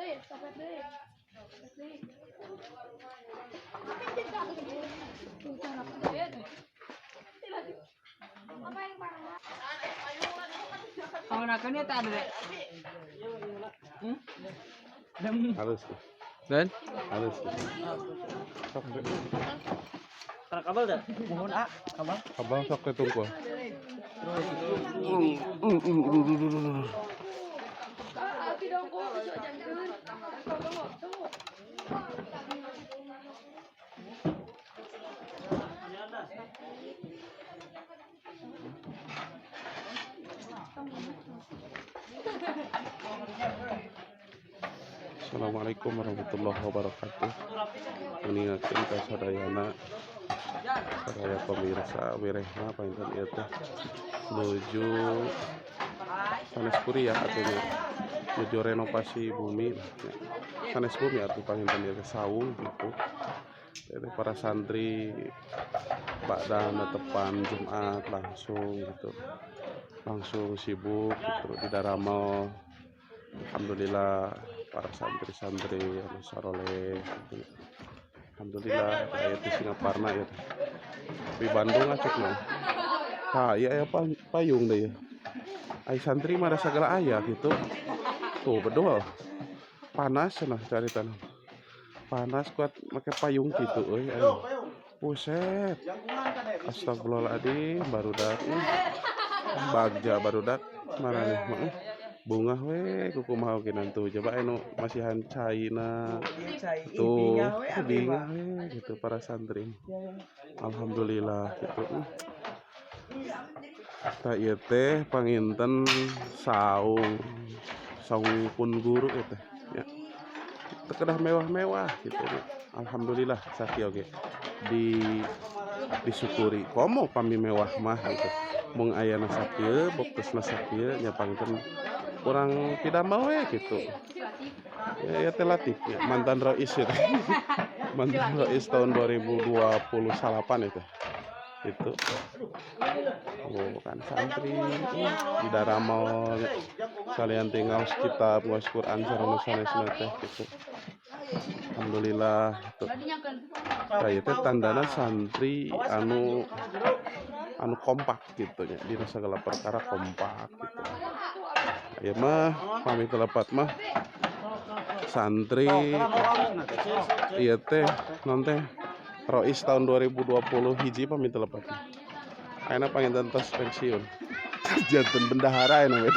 Halus. Dan halus. Kabel dah. Mohon kabel. Abang sok ketunggu. Assalamualaikum warahmatullahi wabarakatuh. Mengingatkan ke sadayana sadaya pemirsa wirehna painten ieu teh menuju sanes kuliah atunya menuju renovasi bumi lah. Sanes bumi atuh painten ieu saung gitu. Jadi para santri ba'da netepan Jumat langsung gitu. Langsung sibuk gitu di Daramel. Alhamdulillah para santri-santri anu saroleh gitu. Alhamdulillah aya di Singaparna ya. Di Bandung acok mah. Tah ieu aya payung deui. Ai santri mah segala aya gitu. Tuh bedol. Panas cenah caritan. Panas kuat make payung kitu euy. Buset. Astagfirullahaladzim barudak. Bagja barudak marane mah. Bunga we kukumaha oge nantu coba anu masihan caina tuh bingung we gitu para santri. Alhamdulillah gitu. Ta ieu teh panginten saung pun guru eta ya. Teu mewah-mewah gitu. Alhamdulillah sakieu oge disyukuri. Komo pami mewah mah gitu. Mung aya na sakieu, boktesna sakieu nya panginten kurang tidak mau ya gitu ya telatif ya. Mantan Rais itu mantan Rais tahun 2028 itu kan santri di Daramel salian tinggal kitab ngaos Quran sareng sanesna teh gitu. Alhamdulillah itu kayak itu tandana santri anu kompak gitu ya di segala perkara kompak gitu. Ya mah pamit telepat mah santri iya teh non teh Rois tahun 2020 hiji pamit telepat ayeuna panginten tos pensiun janten bendahara aya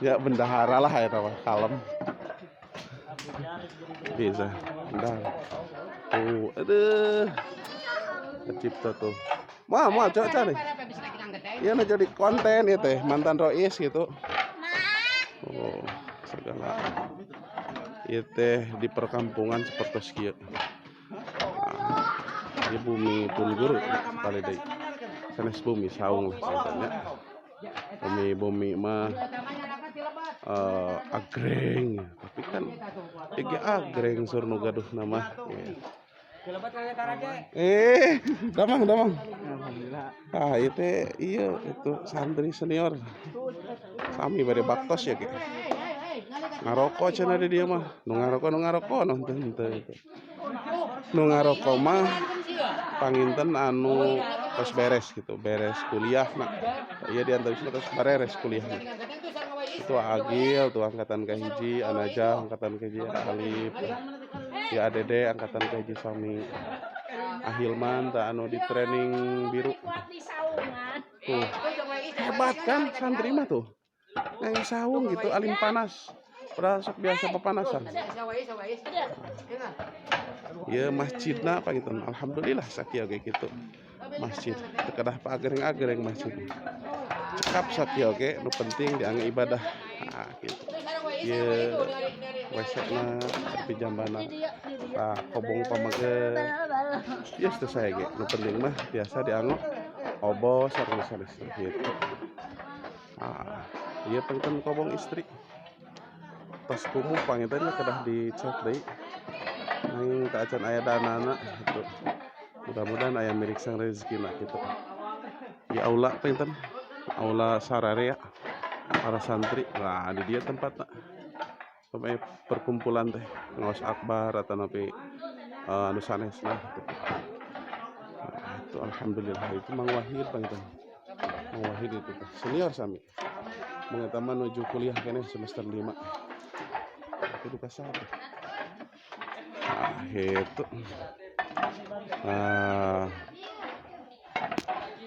ya bendahara lah aya mah kalem bisa bendahara tuh aduh tercipta tuh mah coba nih iya nah jadi konten ya teh mantan Rois gitu. Oh, segala ieu teh di perkampungan seperti kieu. Ieu bumi pun guru kali deui. Sanes bumi saung lah sebenarnya. Bumi mah agreng, tapi kan ege agreng sur nu gaduh nama. Damang. Alhamdulillah. Ah, itu santri senior. Kami bade baktos ya ge. Ngarokok cenah di dia mah. Nu ngarokok nonton itu. Nu ngarokok mah panginten anu tos beres gitu, beres kuliah nah. Ieu di antara tos beres kuliah. Itu Agil tuh angkatan ke-1, Anaja angkatan ke-1, Alif. Ya Dede angkatan ke-1 Sami. Ahilman tak anu di training biru. Tuh. Hebat kan santri mah tuh. Yang saung gitu alim panas. Padahal sok biasa pepanasan. Ya masjidna panginten alhamdulillah sakieu ge kitu. Masjid teu kedah agreng-agreng masjid. Cekap sakieu ge nu penting diangge ibadah. Nah, gitu. Ye WC-na tapi jambana tah kobong pamage. Yes teh saya ge nu penting mah biasa dianggo obos sareng sanes gitu. Ah, ieu panginten kobong istri. Tos kumuh panginten kedah dicek deui. Nang teu acan aya danana gitu. Mudah-mudahan aya mirik sang rezekina gitu. Di aula panginten, aula sararea para santri. Nah, di dia tempatna. sampai perkumpulan teh ngaos akbar atau napi anu sanesna gitu. Nah, itu alhamdulillah itu Mang Wahid pangitan. Mang Wahid itu teh senior sami. Mengeta menuju kuliah kene semester 5. Itu di kasar. Nah, itu.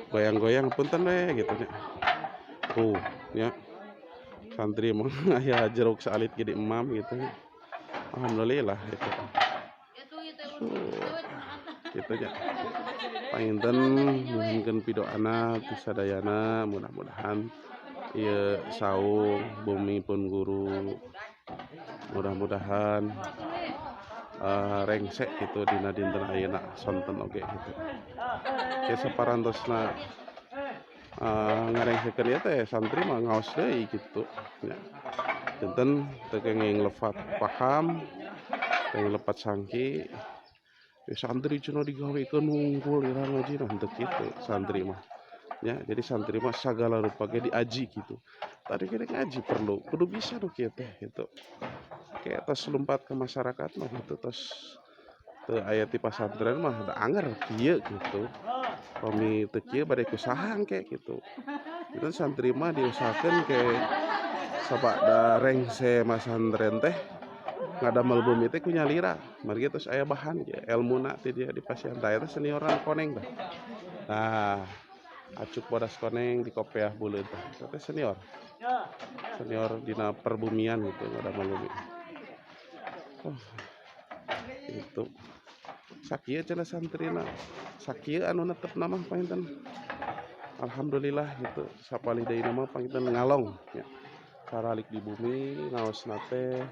Goyang-goyang punten we gitu nya. Tuh, ya. Santri mah aya jeruk salit jadi emam gitu. Alhamdulillah itu. Gitu nya. Panginten nyuhunkeun pidoana ti sadayana mudah-mudahan ieu saung bumi pun guru mudah-mudahan rengsek gitu dina dinten ayeuna sonten oge gitu. Ke saparantosna ngarengsekeun ieu teh santri mah ngaos deui gitu nya. Dinten teu kenging lepat paham, kenging lepat sangki. Santri cenah digawekeun wungkul irang ngaji nah teu kitu santri mah. Ya, jadi santri mah sagala rupa ge diaji gitu. Tadi kira ngaji perlu, kudu bisa nu kieu teh gitu. Kayak tos lompat ke masyarakat mah gitu tos teu aya ti pasantren mah da anger kieu gitu. Pami teu kieu bade kusaha engke gitu. Itu santri mah diusahakeun ke sabada rengse masantren teh ngadamel bumi teh ku nyalira. Mari tos aya bahan ge elmuna ti dia di pasien tah eta senioran koneng tah. Nah, acuk bodas koneng di kopiah buleud tah. Eta senior. Senior dina perbumian gitu ngadamel bumi. Oh, itu sakieu cenah santrina sakieu anu netepna mah panginten alhamdulillah gitu sapalih deuna mah panginten ngalong ya karalik di bumi ngaosna teh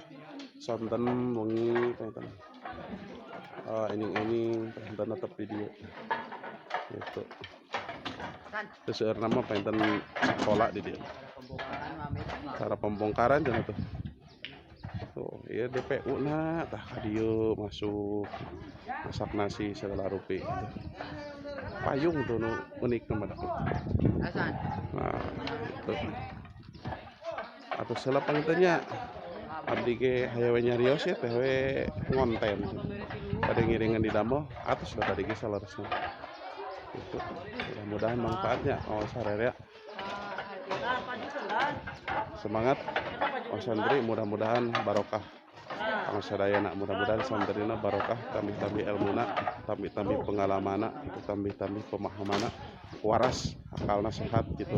sonten wengi panginten ening-ening panginten netep di dieu gitu teu seueurna mah panginten sekolah di dieu cara pembongkaran cenah tuh. Tuh, ya DPU na tah ka dieu masuk masak nasi segala rupi gitu. Payung tuh nu unik nama dak. Nah, itu. Atuh salah pangintennya abdi ge hayawe nyarios ya teh we ngonten. Pada ngiringan di damo atus da tadi ge salaresna. Itu. Mudah-mudahan manfaatnya awas sararea. Semangat santri mudah-mudahan barokah sadayana mudah-mudahan santrina barokah tambih-tambih ilmuna tambih-tambih pengalamana gitu tambih-tambih pemahamana waras akalna sehat gitu.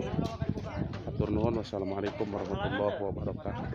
Hatur nuhun wassalamualaikum warahmatullahi wabarakatuh.